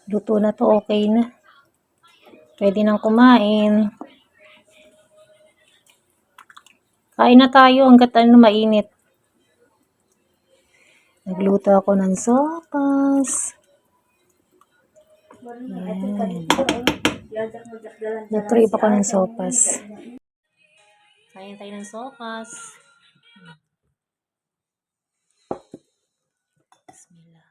Luto na to, okay na. Pwede nang kumain. Kain na tayo hanggat mainit. Nagluto ako ng sopas. Ayan. Nag-crave ako ng sopas. Kain tayo ng sopas. Bismillah.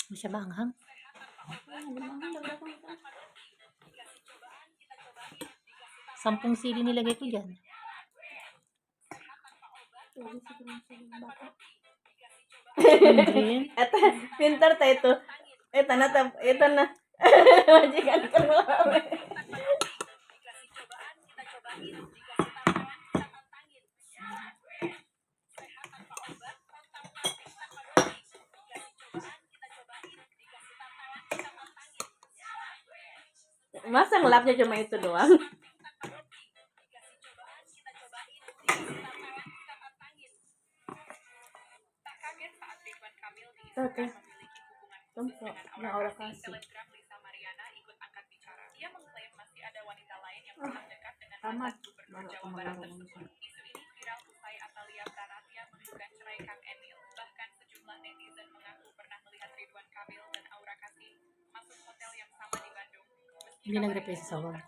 Hindi siya maanghang. Sampung sili nilagay ko dyan. Ito, pintar tayo ito. Ito na. Majikan ka mo. Masa ngelapnya cuma itu doang? Oke. Tempo, na orang kasih. Tamat. Hindi nag-reply sa sawag.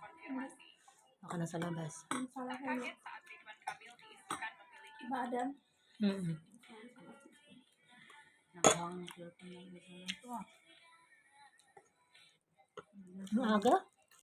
Baka nasa labas. Badan. Maaga?